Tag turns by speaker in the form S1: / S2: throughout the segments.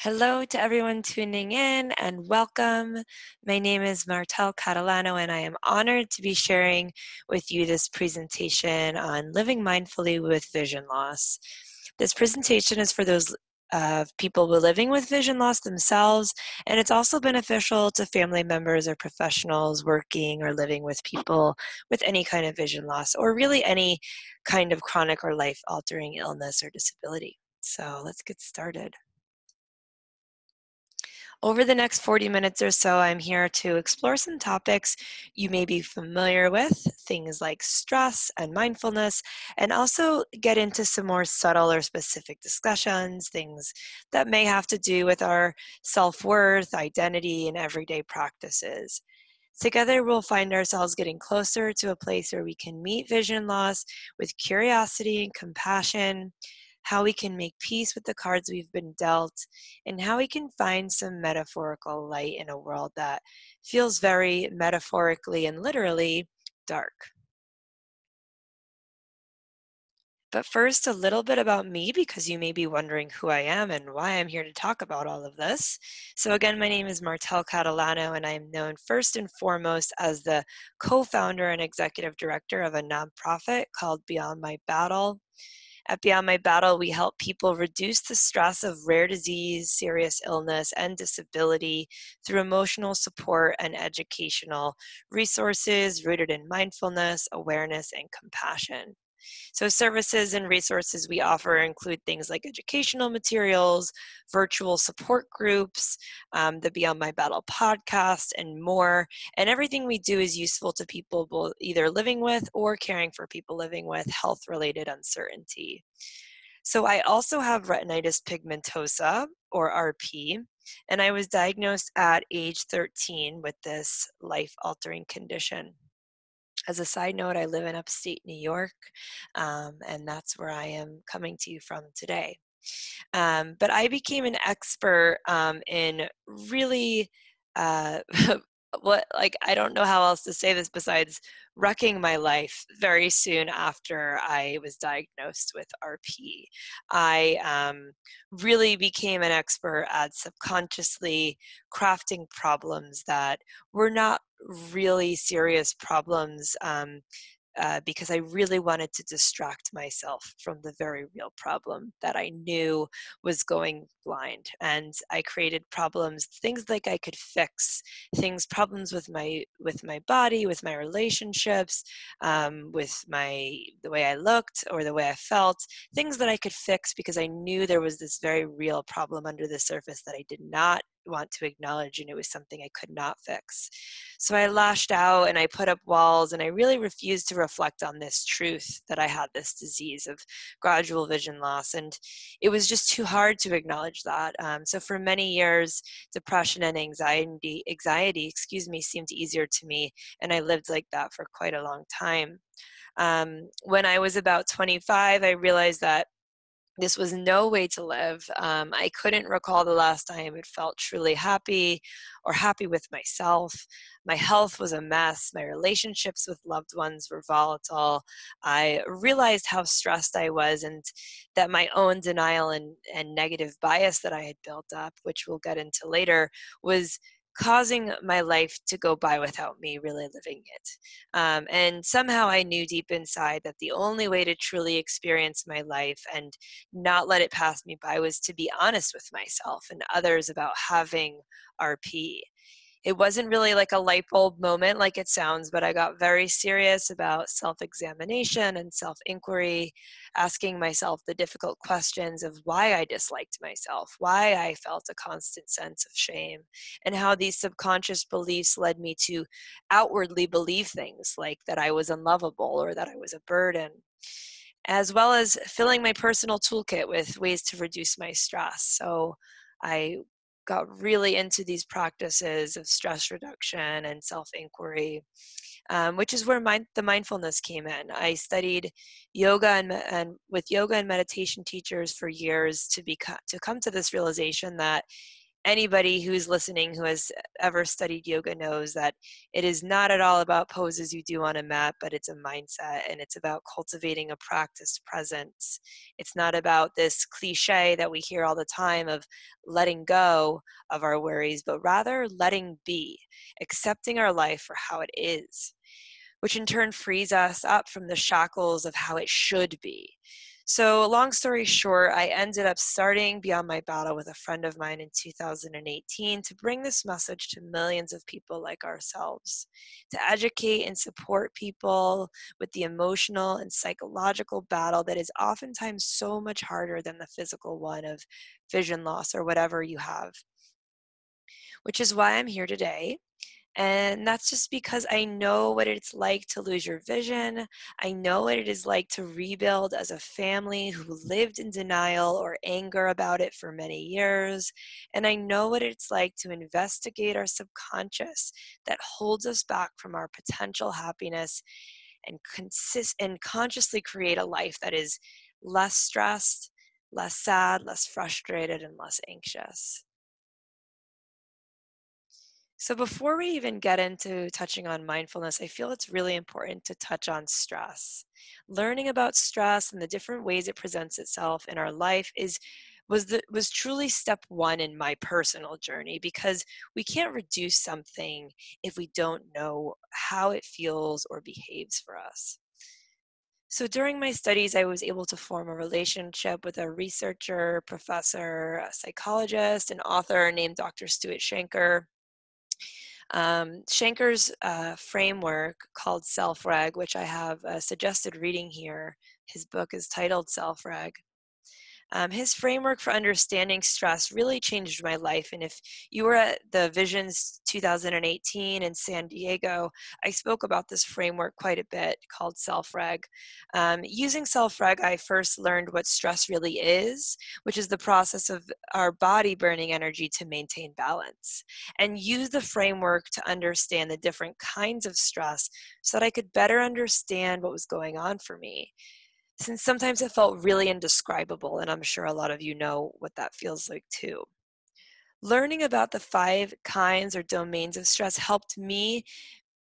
S1: Hello to everyone tuning in and welcome. My name is Martel Catalano and I am honored to be sharing with you this presentation on living mindfully with vision loss. This presentation is for those people who are living with vision loss themselves, and it's also beneficial to family members or professionals working or living with people with any kind of vision loss or really any kind of chronic or life-altering illness or disability. So let's get started. Over the next 40 minutes or so, I'm here to explore some topics you may be familiar with, things like stress and mindfulness, and also get into some more subtle or specific discussions, things that may have to do with our self-worth, identity, and everyday practices. Together, we'll find ourselves getting closer to a place where we can meet vision loss with curiosity and compassion, how we can make peace with the cards we've been dealt, and how we can find some metaphorical light in a world that feels very metaphorically and literally dark. But first, a little bit about me because you may be wondering who I am and why I'm here to talk about all of this. So, again, my name is Martel Catalano, and I am known first and foremost as the co founder and executive director of a nonprofit called Beyond My Battle. At Beyond My Battle, we help people reduce the stress of rare disease, serious illness, and disability through emotional support and educational resources rooted in mindfulness, awareness, and compassion. So services and resources we offer include things like educational materials, virtual support groups, the Beyond My Battle podcast, and more. And everything we do is useful to people both either living with or caring for people living with health-related uncertainty. So I also have retinitis pigmentosa, or RP, and I was diagnosed at age 13 with this life-altering condition. As a side note, I live in upstate New York, and that's where I am coming to you from today. But I became an expert in really uh, I don't know how else to say this besides wrecking my life very soon after I was diagnosed with RP. I really became an expert at subconsciously crafting problems that were not really serious problems because I really wanted to distract myself from the very real problem that I knew was going blind. And I created problems, things like I could fix, problems with my body, with my relationships, with the way I looked or the way I felt, things that I could fix because I knew there was this very real problem under the surface that I did not want to acknowledge, and it was something I could not fix. So I lashed out and I put up walls, and I really refused to reflect on this truth that I had this disease of gradual vision loss. And it was just too hard to acknowledge that. So for many years, depression and anxiety, seemed easier to me, and I lived like that for quite a long time. When I was about 25, I realized that this was no way to live. I couldn't recall the last time I felt truly happy or happy with myself. My health was a mess. My relationships with loved ones were volatile. I realized how stressed I was and that my own denial and negative bias that I had built up, which we'll get into later, was causing my life to go by without me really living it. And somehow I knew deep inside that the only way to truly experience my life and not let it pass me by was to be honest with myself and others about having RP. It wasn't really like a light bulb moment like it sounds, but I got very serious about self-examination and self-inquiry, asking myself the difficult questions of why I disliked myself, why I felt a constant sense of shame, and how these subconscious beliefs led me to outwardly believe things like that I was unlovable or that I was a burden, as well as filling my personal toolkit with ways to reduce my stress. So I got really into these practices of stress reduction and self-inquiry, which is where the mindfulness came in. I studied yoga and with yoga and meditation teachers for years to come to this realization that Anybody who's listening who has ever studied yoga knows that it is not at all about poses you do on a mat, but it's a mindset, and it's about cultivating a practiced presence. It's not about this cliche that we hear all the time of letting go of our worries, but rather letting be, accepting our life for how it is, which in turn frees us up from the shackles of how it should be. So, long story short, I ended up starting Beyond My Battle with a friend of mine in 2018 to bring this message to millions of people like ourselves, to educate and support people with the emotional and psychological battle that is oftentimes so much harder than the physical one of vision loss or whatever you have, which is why I'm here today. And that's just because I know what it's like to lose your vision. I know what it is like to rebuild as a family who lived in denial or anger about it for many years. And I know what it's like to investigate our subconscious that holds us back from our potential happiness and consciously create a life that is less stressed, less sad, less frustrated, and less anxious. So, before we even get into touching on mindfulness, I feel it's really important to touch on stress. Learning about stress and the different ways it presents itself in our life was truly step one in my personal journey, because we can't reduce something if we don't know how it feels or behaves for us. So during my studies, I was able to form a relationship with a researcher, professor, a psychologist, and author named Dr. Stuart Shanker. Shanker's framework called Self-Reg, which I have suggested reading here. His book is titled Self-Reg. His framework for understanding stress really changed my life. And if you were at the Visions 2018 in San Diego, I spoke about this framework quite a bit called self-reg. Using self-reg, I first learned what stress really is, which is the process of our body burning energy to maintain balance, and use the framework to understand the different kinds of stress so that I could better understand what was going on for me, since sometimes it felt really indescribable, and I'm sure a lot of you know what that feels like too. Learning about the 5 kinds or domains of stress helped me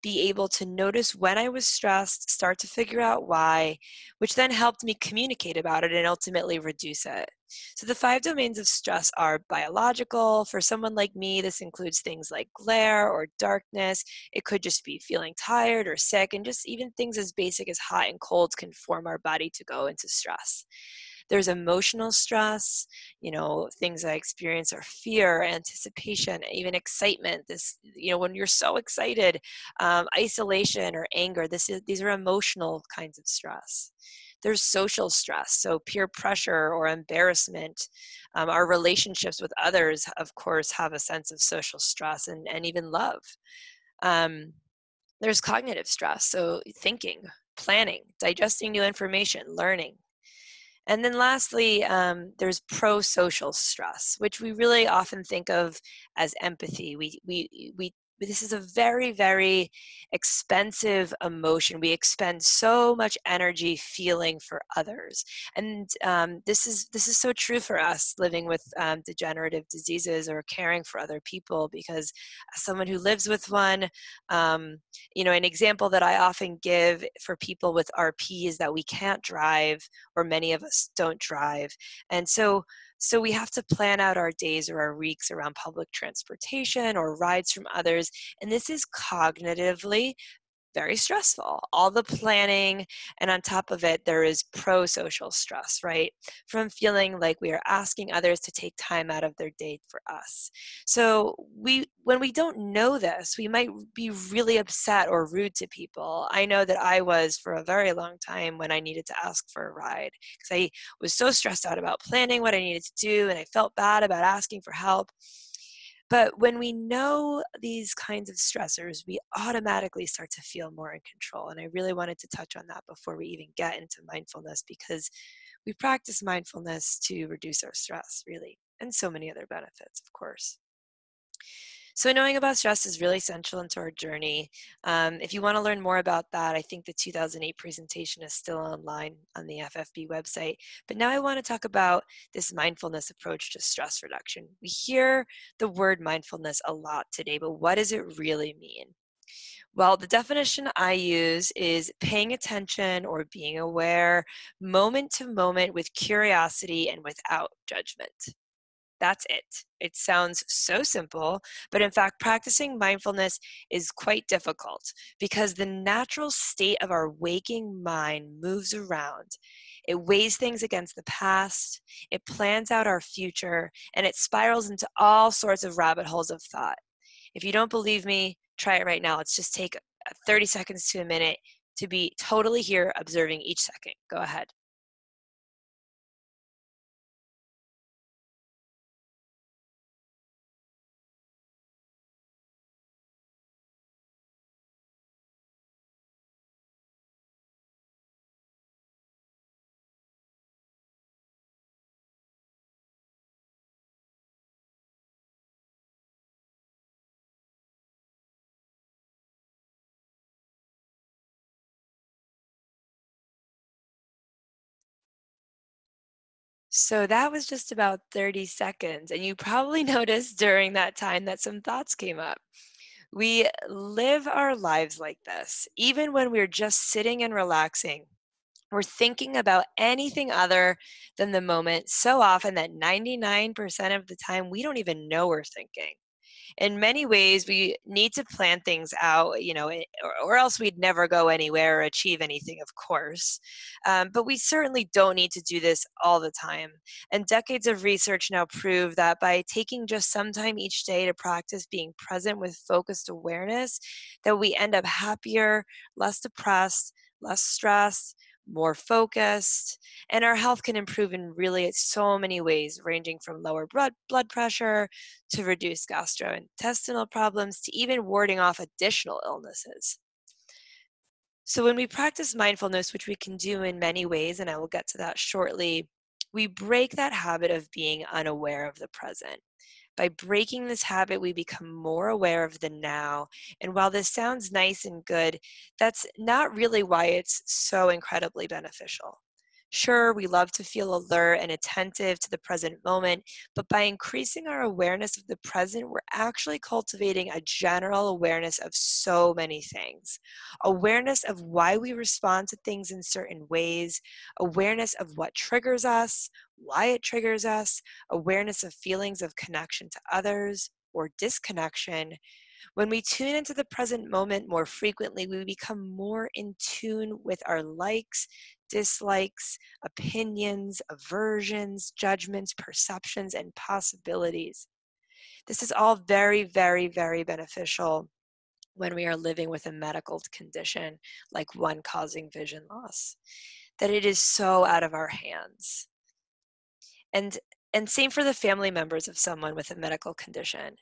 S1: be able to notice when I was stressed, start to figure out why, which then helped me communicate about it and ultimately reduce it. So, the 5 domains of stress are biological. For someone like me, this includes things like glare or darkness. It could just be feeling tired or sick, and just even things as basic as hot and cold can form our body to go into stress. There's emotional stress, things I experience are fear, anticipation, even excitement. When you're so excited, isolation or anger. These are emotional kinds of stress. There's social stress, so peer pressure or embarrassment. Our relationships with others, of course, have a sense of social stress and even love. Um, there's cognitive stress, so thinking, planning, digesting new information, learning. And then lastly, there's pro-social stress, which we really often think of as empathy. This is a very, very expensive emotion. We expend so much energy feeling for others, and this is so true for us living with degenerative diseases or caring for other people. Because as someone who lives with one, an example that I often give for people with RP is that we can't drive, or many of us don't drive. And so we have to plan out our days or our weeks around public transportation or rides from others. And this is cognitively very stressful, all the planning. And on top of it, there is pro-social stress, right? From feeling like we are asking others to take time out of their day for us. So when we don't know this, we might be really upset or rude to people. I know that I was for a very long time when I needed to ask for a ride, because I was so stressed out about planning what I needed to do, and I felt bad about asking for help. But when we know these kinds of stressors, we automatically start to feel more in control. And I really wanted to touch on that before we even get into mindfulness, because we practice mindfulness to reduce our stress, really, and so many other benefits, of course. So knowing about stress is really essential into our journey. If you want to learn more about that, I think the 2008 presentation is still online on the FFB website. But now I want to talk about this mindfulness approach to stress reduction. We hear the word mindfulness a lot today, but what does it really mean? Well, the definition I use is paying attention or being aware moment to moment with curiosity and without judgment. That's it. It sounds so simple, but in fact, practicing mindfulness is quite difficult because the natural state of our waking mind moves around. It weighs things against the past, it plans out our future, and it spirals into all sorts of rabbit holes of thought. If you don't believe me, try it right now. Let's just take 30 seconds to a minute to be totally here, observing each second. Go ahead. So that was just about 30 seconds, and you probably noticed during that time that some thoughts came up. We live our lives like this, even when we're just sitting and relaxing. We're thinking about anything other than the moment so often that 99% of the time we don't even know we're thinking. In many ways, we need to plan things out, or else we'd never go anywhere or achieve anything, of course. But we certainly don't need to do this all the time. And decades of research now prove that by taking just some time each day to practice being present with focused awareness, that we end up happier, less depressed, less stressed, more focused, and our health can improve in really so many ways, ranging from lower blood pressure to reduce gastrointestinal problems, to even warding off additional illnesses. So, when we practice mindfulness, which we can do in many ways, and I will get to that shortly, we break that habit of being unaware of the present. By breaking this habit, we become more aware of the now. And while this sounds nice and good, that's not really why it's so incredibly beneficial. Sure, we love to feel alert and attentive to the present moment, but by increasing our awareness of the present, we're actually cultivating a general awareness of so many things. Awareness of why we respond to things in certain ways, awareness of what triggers us, why it triggers us, awareness of feelings of connection to others or disconnection. When we tune into the present moment more frequently, we become more in tune with our likes, dislikes, opinions, aversions, judgments, perceptions, and possibilities. This is all very, very, very beneficial when we are living with a medical condition like one causing vision loss, that it is so out of our hands. And same for the family members of someone with a medical condition.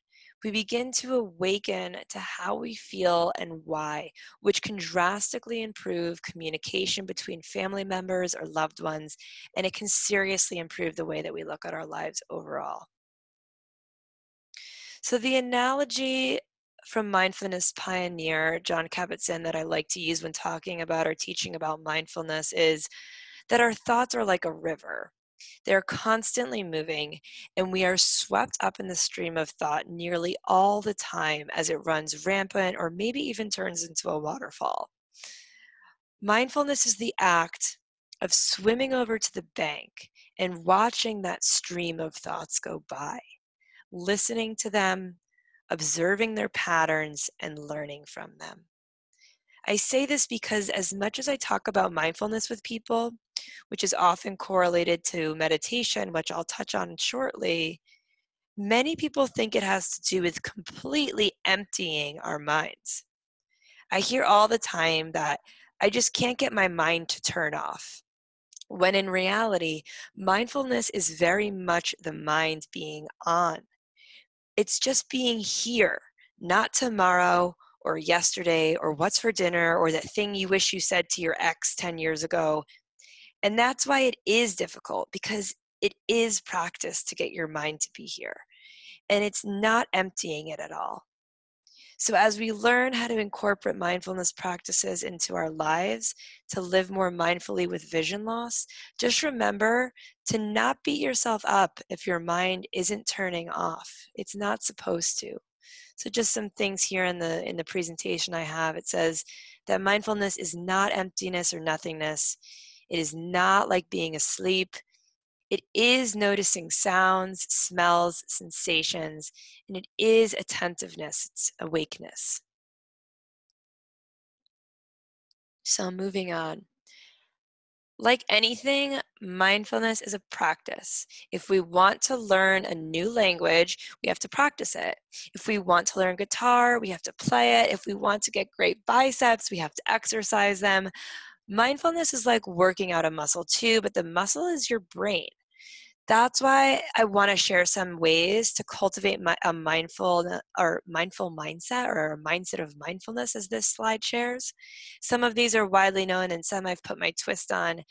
S1: We begin to awaken to how we feel and why, which can drastically improve communication between family members or loved ones, and it can seriously improve the way that we look at our lives overall. So the analogy from mindfulness pioneer John Kabat-Zinn that I like to use when talking about or teaching about mindfulness is that our thoughts are like a river. They're constantly moving, and we are swept up in the stream of thought nearly all the time as it runs rampant or maybe even turns into a waterfall. Mindfulness is the act of swimming over to the bank and watching that stream of thoughts go by, listening to them, observing their patterns, and learning from them. I say this because as much as I talk about mindfulness with people, which is often correlated to meditation, which I'll touch on shortly, many people think it has to do with completely emptying our minds. I hear all the time that I just can't get my mind to turn off, when in reality, mindfulness is very much the mind being on. It's just being here, not tomorrow or yesterday or what's for dinner or that thing you wish you said to your ex 10 years ago. And that's why it is difficult, because it is practice to get your mind to be here. And it's not emptying it at all. So, as we learn how to incorporate mindfulness practices into our lives to live more mindfully with vision loss, just remember to not beat yourself up if your mind isn't turning off. It's not supposed to. So, just some things here in the presentation I have. It says that mindfulness is not emptiness or nothingness. It is not like being asleep. It is noticing sounds, smells, sensations, and it is attentiveness, it's awakeness. So, moving on. Like anything, mindfulness is a practice. If we want to learn a new language, we have to practice it. If we want to learn guitar, we have to play it. If we want to get great biceps, we have to exercise them. Mindfulness is like working out a muscle too, but the muscle is your brain. That's why I want to share some ways to cultivate a mindful mindset or a mindset of mindfulness as this slide shares. Some of these are widely known and some I've put my twist on.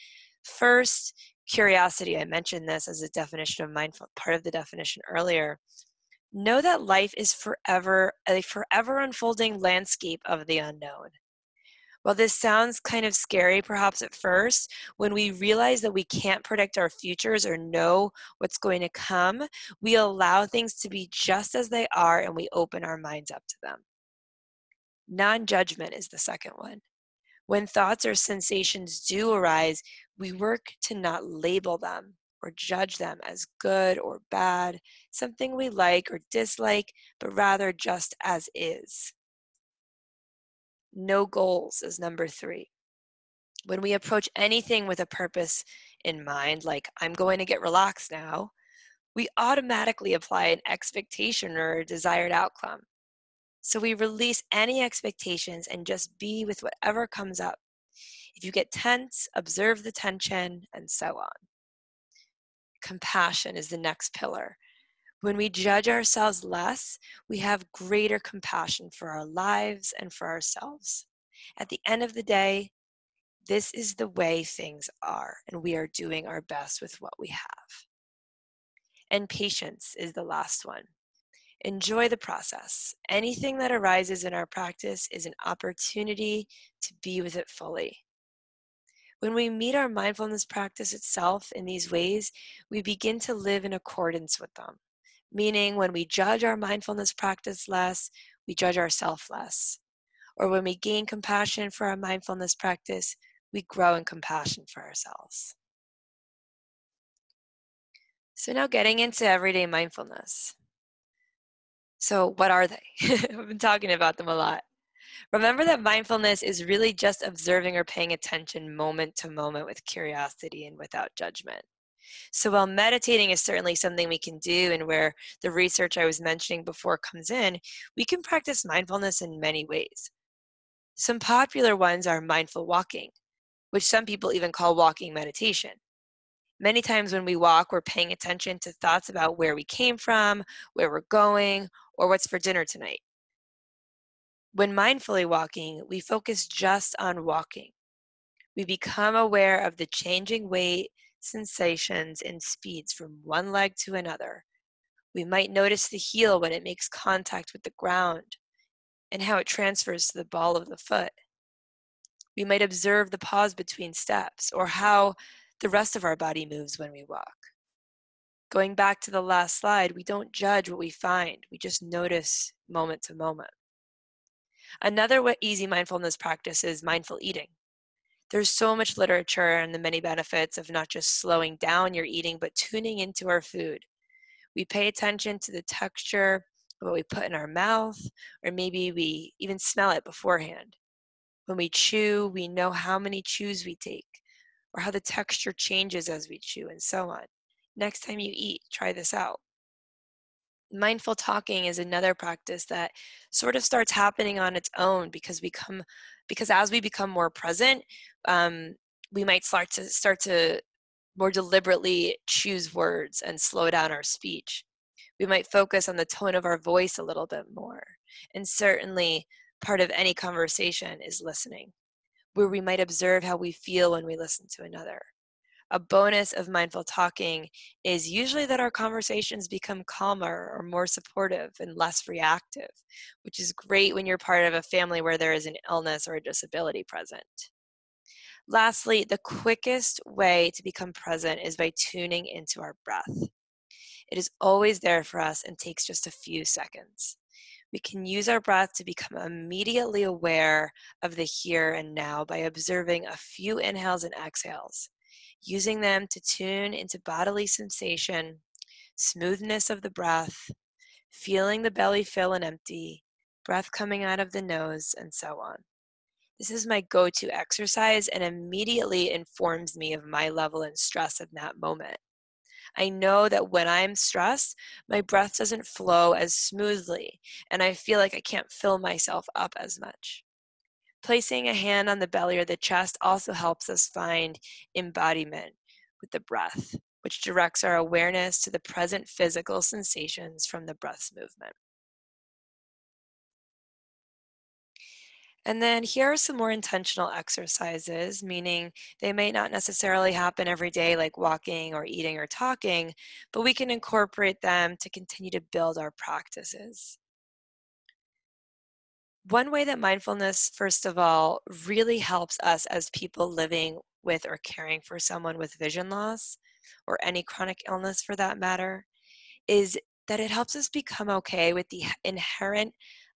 S1: First, curiosity. I mentioned this as a definition of mindful, part of the definition earlier. Know that life is a forever unfolding landscape of the unknown. While this sounds kind of scary perhaps at first, when we realize that we can't predict our futures or know what's going to come, we allow things to be just as they are and we open our minds up to them. Non-judgment is the second one. When thoughts or sensations do arise, we work to not label them or judge them as good or bad, something we like or dislike, but rather just as is. No goals is number 3. When we approach anything with a purpose in mind, like I'm going to get relaxed now, we automatically apply an expectation or a desired outcome. So we release any expectations and just be with whatever comes up. If you get tense, observe the tension, and so on. Compassion is the next pillar. When we judge ourselves less, we have greater compassion for our lives and for ourselves. At the end of the day, this is the way things are, and we are doing our best with what we have. And patience is the last one. Enjoy the process. Anything that arises in our practice is an opportunity to be with it fully. When we meet our mindfulness practice itself in these ways, we begin to live in accordance with them. Meaning, when we judge our mindfulness practice less, we judge ourselves less. Or when we gain compassion for our mindfulness practice, we grow in compassion for ourselves. So now getting into everyday mindfulness. So what are they? I've been talking about them a lot. Remember that mindfulness is really just observing or paying attention moment to moment with curiosity and without judgment. So while meditating is certainly something we can do and where the research I was mentioning before comes in, we can practice mindfulness in many ways. Some popular ones are mindful walking, which some people even call walking meditation. Many times when we walk, we're paying attention to thoughts about where we came from, where we're going, or what's for dinner tonight. When mindfully walking, we focus just on walking. We become aware of the changing weight, sensations, and speeds from one leg to another. We might notice the heel when it makes contact with the ground and how it transfers to the ball of the foot. We might observe the pause between steps or how the rest of our body moves when we walk. Going back to the last slide, we don't judge what we find. We just notice moment to moment. Another easy mindfulness practice is mindful eating. There's so much literature and the many benefits of not just slowing down your eating, but tuning into our food. We pay attention to the texture of what we put in our mouth, or maybe we even smell it beforehand. When we chew, we know how many chews we take, or how the texture changes as we chew, and so on. Next time you eat, try this out. Mindful talking is another practice that sort of starts happening on its own because as we become more present, we might start to more deliberately choose words and slow down our speech. We might focus on the tone of our voice a little bit more. And certainly part of any conversation is listening, where we might observe how we feel when we listen to another. A bonus of mindful talking is usually that our conversations become calmer or more supportive and less reactive, which is great when you're part of a family where there is an illness or a disability present. Lastly, the quickest way to become present is by tuning into our breath. It is always there for us and takes just a few seconds. We can use our breath to become immediately aware of the here and now by observing a few inhales and exhales, using them to tune into bodily sensation, smoothness of the breath, feeling the belly fill and empty, breath coming out of the nose, and so on. This is my go-to exercise and immediately informs me of my level of stress in that moment. I know that when I'm stressed, my breath doesn't flow as smoothly, and I feel like I can't fill myself up as much. Placing a hand on the belly or the chest also helps us find embodiment with the breath, which directs our awareness to the present physical sensations from the breath's movement. And then here are some more intentional exercises, meaning they may not necessarily happen every day, like walking or eating or talking, but we can incorporate them to continue to build our practices. One way that mindfulness, first of all, really helps us as people living with or caring for someone with vision loss or any chronic illness for that matter is that it helps us become okay with the inherent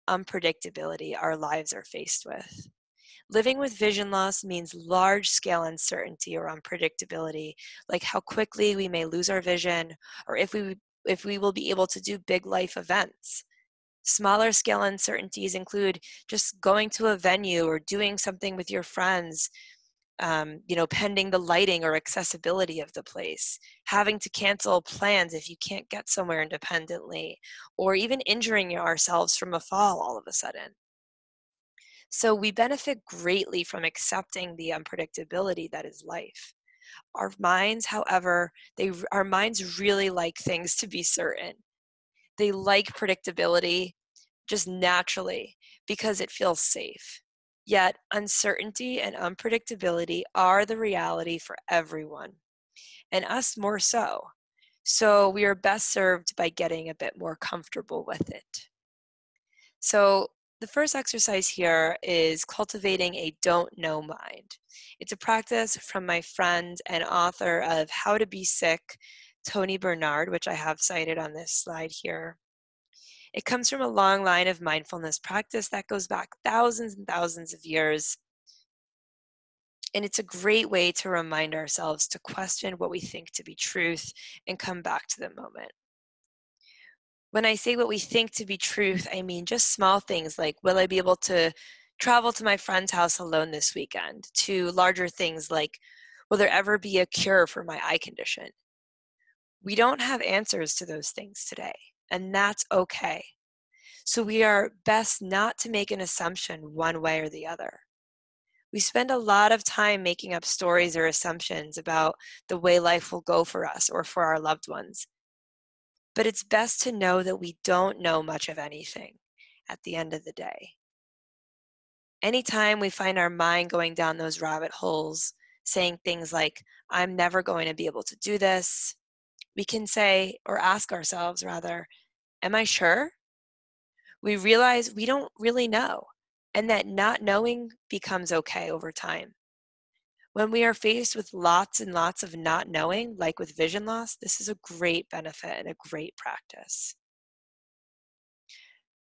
S1: unpredictability our lives are faced with. Living with vision loss means large scale uncertainty or unpredictability, like how quickly we may lose our vision or if we will be able to do big life events. Smaller scale uncertainties include just going to a venue or doing something with your friends, pending the lighting or accessibility of the place, having to cancel plans if you can't get somewhere independently, or even injuring ourselves from a fall all of a sudden. So we benefit greatly from accepting the unpredictability that is life. Our minds, however, our minds really like things to be certain. They like predictability just naturally because it feels safe. Yet uncertainty and unpredictability are the reality for everyone, and us more so. So we are best served by getting a bit more comfortable with it. So the first exercise here is cultivating a don't know mind. It's a practice from my friend and author of How to Be Sick, Tony Bernard, which I have cited on this slide here. It comes from a long line of mindfulness practice that goes back thousands and thousands of years. And it's a great way to remind ourselves to question what we think to be truth and come back to the moment. When I say what we think to be truth, I mean just small things like, will I be able to travel to my friend's house alone this weekend? To larger things like, will there ever be a cure for my eye condition? We don't have answers to those things today, and that's okay. So we are best not to make an assumption one way or the other. We spend a lot of time making up stories or assumptions about the way life will go for us or for our loved ones. But it's best to know that we don't know much of anything at the end of the day. Anytime we find our mind going down those rabbit holes, saying things like, I'm never going to be able to do this, we can say, or ask ourselves rather, am I sure? We realize we don't really know, and that not knowing becomes okay over time. When we are faced with lots and lots of not knowing, like with vision loss, this is a great benefit and a great practice.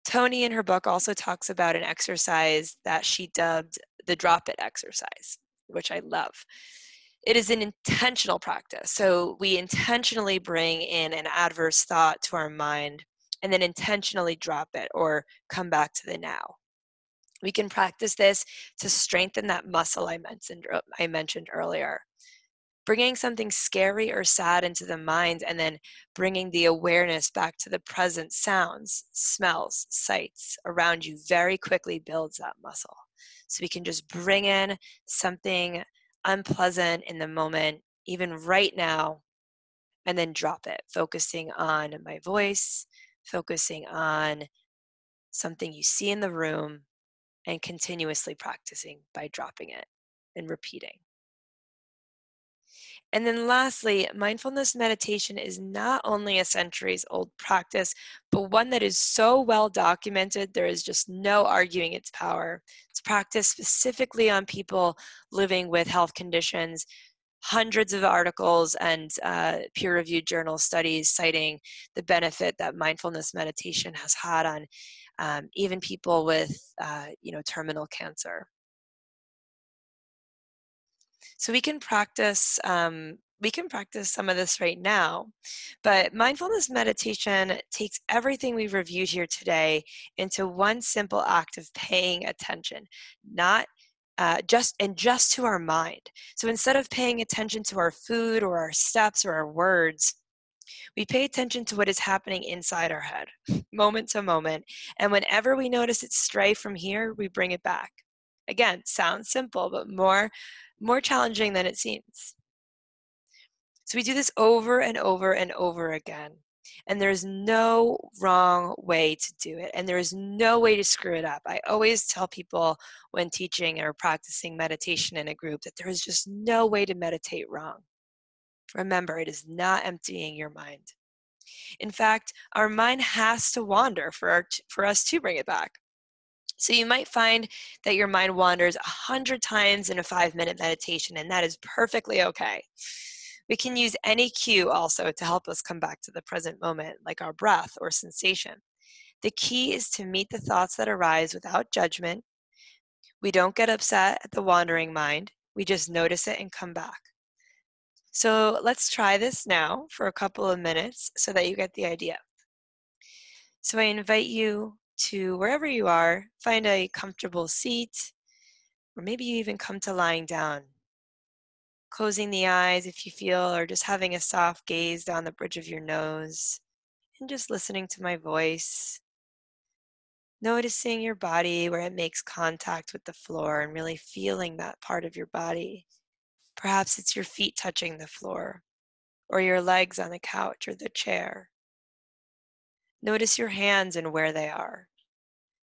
S1: Tony in her book also talks about an exercise that she dubbed the drop it exercise, which I love. It is an intentional practice. So we intentionally bring in an adverse thought to our mind and then intentionally drop it or come back to the now. We can practice this to strengthen that muscle I mentioned earlier. Bringing something scary or sad into the mind and then bringing the awareness back to the present sounds, smells, sights around you very quickly builds that muscle. So we can just bring in something unpleasant in the moment, even right now, and then drop it, focusing on my voice, focusing on something you see in the room, and continuously practicing by dropping it and repeating. And then lastly, mindfulness meditation is not only a centuries old practice, but one that is so well documented, there is just no arguing its power. It's practiced specifically on people living with health conditions, hundreds of articles and peer-reviewed journal studies citing the benefit that mindfulness meditation has had on even people with, terminal cancer. So we can practice some of this right now, but mindfulness meditation takes everything we've reviewed here today into one simple act of paying attention, not just to our mind. So instead of paying attention to our food or our steps or our words, we pay attention to what is happening inside our head, moment to moment. And whenever we notice it stray from here, we bring it back. Again, sounds simple, but more challenging than it seems. So we do this over and over and over again. And there's no wrong way to do it. And there is no way to screw it up. I always tell people when teaching or practicing meditation in a group that there is just no way to meditate wrong. Remember, it is not emptying your mind. In fact, our mind has to wander for us to bring it back. So you might find that your mind wanders 100 times in a 5-minute meditation, and that is perfectly okay. We can use any cue also to help us come back to the present moment, like our breath or sensation. The key is to meet the thoughts that arise without judgment. We don't get upset at the wandering mind. We just notice it and come back. So let's try this now for a couple of minutes so that you get the idea. So I invite you to wherever you are, find a comfortable seat, or maybe you even come to lying down. Closing the eyes if you feel, or just having a soft gaze down the bridge of your nose, and just listening to my voice. Noticing your body where it makes contact with the floor and really feeling that part of your body. Perhaps it's your feet touching the floor, or your legs on the couch or the chair. Notice your hands and where they are,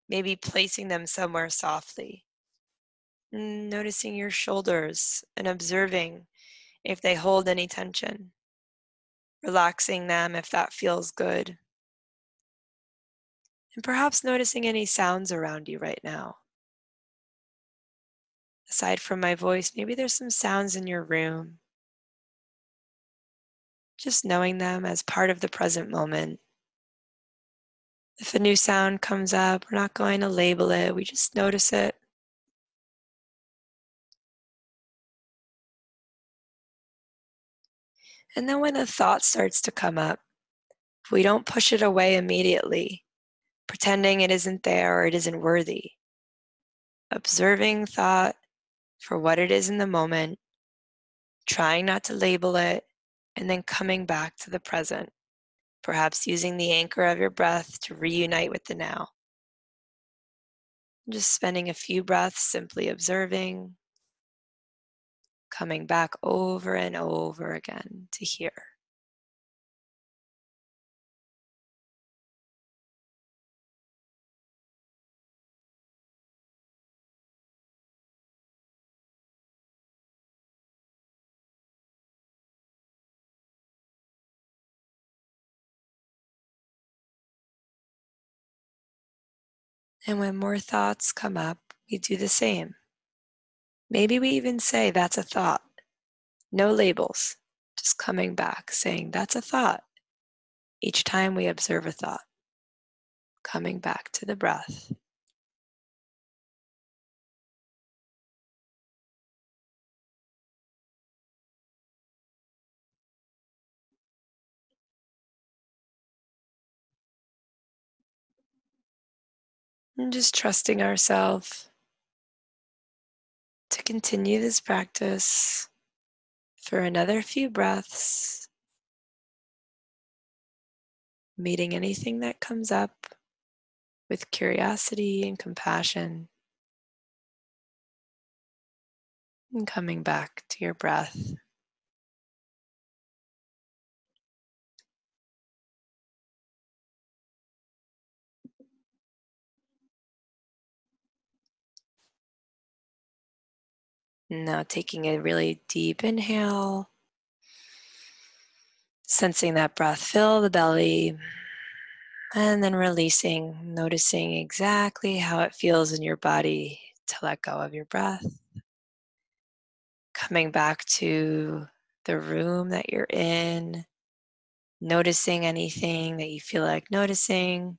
S1: maybe placing them somewhere softly. Noticing your shoulders and observing if they hold any tension. Relaxing them if that feels good. And perhaps noticing any sounds around you right now. Aside from my voice, maybe there's some sounds in your room. Just knowing them as part of the present moment. If a new sound comes up, we're not going to label it, we just notice it. And then when a thought starts to come up, we don't push it away immediately, pretending it isn't there or it isn't worthy. Observing thought for what it is in the moment, trying not to label it, and then coming back to the present, perhaps using the anchor of your breath to reunite with the now. Just spending a few breaths simply observing, coming back over and over again to here. And when more thoughts come up, we do the same. Maybe we even say, that's a thought. No labels, just coming back, saying, that's a thought. Each time we observe a thought, coming back to the breath. And just trusting ourselves to continue this practice for another few breaths, meeting anything that comes up with curiosity and compassion, and coming back to your breath. Now taking a really deep inhale Sensing that breath fill the belly and then releasing, noticing exactly how it feels in your body to let go of your breath. Coming back to the room that you're in, noticing anything that you feel like noticing,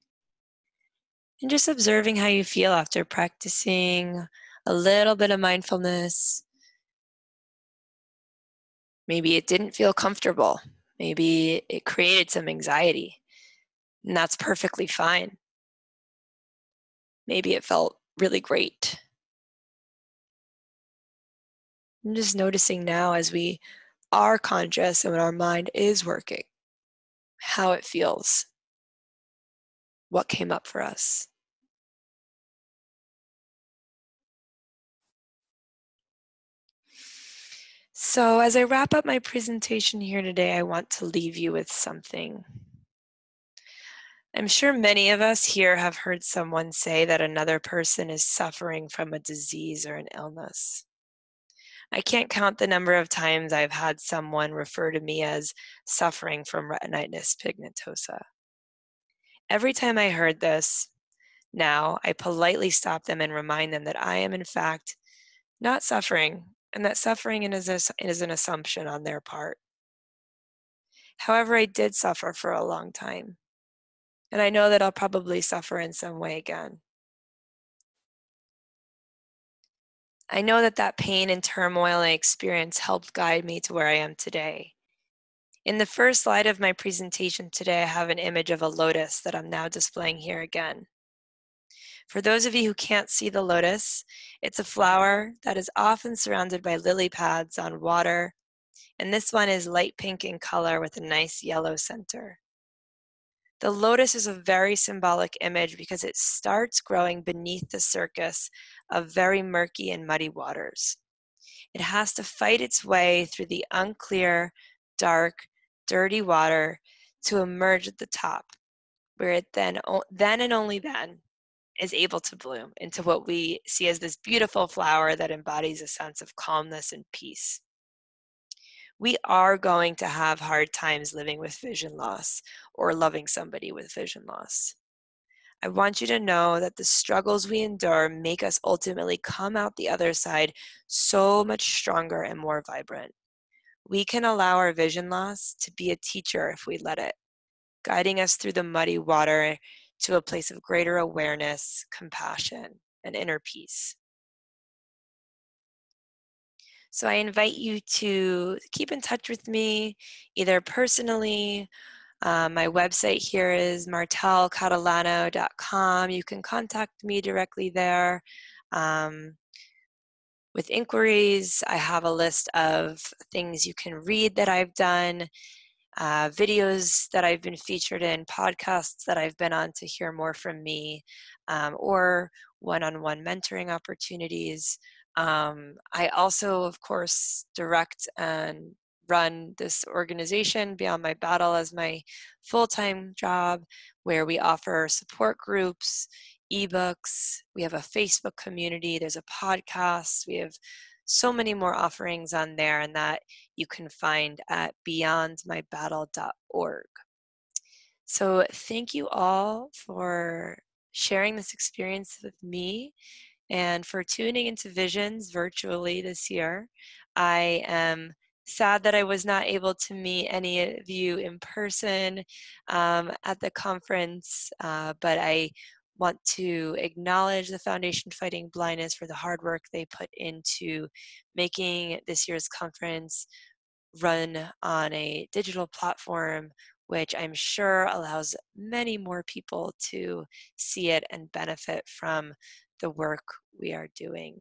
S1: and just observing how you feel after practicing a little bit of mindfulness. Maybe it didn't feel comfortable. Maybe it created some anxiety, and that's perfectly fine. Maybe it felt really great. I'm just noticing now as we are conscious and when our mind is working, how it feels, what came up for us. So, as I wrap up my presentation here today, I want to leave you with something. I'm sure many of us here have heard someone say that another person is suffering from a disease or an illness. I can't count the number of times I've had someone refer to me as suffering from retinitis pigmentosa. Every time I heard this, now I politely stop them and remind them that I am, in fact, not suffering, and that suffering is an assumption on their part. However, I did suffer for a long time, and I know that I'll probably suffer in some way again. I know that that pain and turmoil I experienced helped guide me to where I am today. In the first slide of my presentation today, I have an image of a lotus that I'm now displaying here again. For those of you who can't see the lotus, it's a flower that is often surrounded by lily pads on water, and this one is light pink in color with a nice yellow center. The lotus is a very symbolic image because it starts growing beneath the surface of very murky and muddy waters. It has to fight its way through the unclear, dark, dirty water to emerge at the top, where it then and only then is able to bloom into what we see as this beautiful flower that embodies a sense of calmness and peace. We are going to have hard times living with vision loss or loving somebody with vision loss. I want you to know that the struggles we endure make us ultimately come out the other side so much stronger and more vibrant. We can allow our vision loss to be a teacher if we let it, guiding us through the muddy water to a place of greater awareness, compassion, and inner peace. So I invite you to keep in touch with me, either personally. My website here is martelcatalano.com. You can contact me directly there. With inquiries, I have a list of things you can read that I've done, videos that I've been featured in, podcasts that I've been on to hear more from me, or one-on-one mentoring opportunities. I also, of course, direct and run this organization Beyond My Battle as my full-time job, where we offer support groups, ebooks, we have a Facebook community, there's a podcast, we have so many more offerings on there, and that you can find at beyondmybattle.org. So thank you all for sharing this experience with me and for tuning into Visions virtually this year. I am sad that I was not able to meet any of you in person at the conference, but I want to acknowledge the Foundation Fighting Blindness for the hard work they put into making this year's conference run on a digital platform, which I'm sure allows many more people to see it and benefit from the work we are doing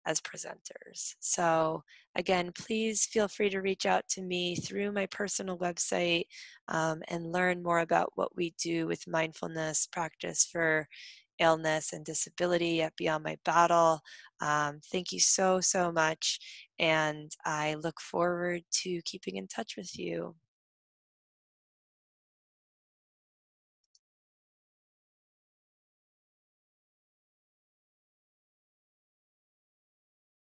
S1: as presenters. So again, please feel free to reach out to me through my personal website and learn more about what we do with mindfulness practice for illness and disability at Beyond My Battle. Thank you so, so much. And I look forward to keeping in touch with you.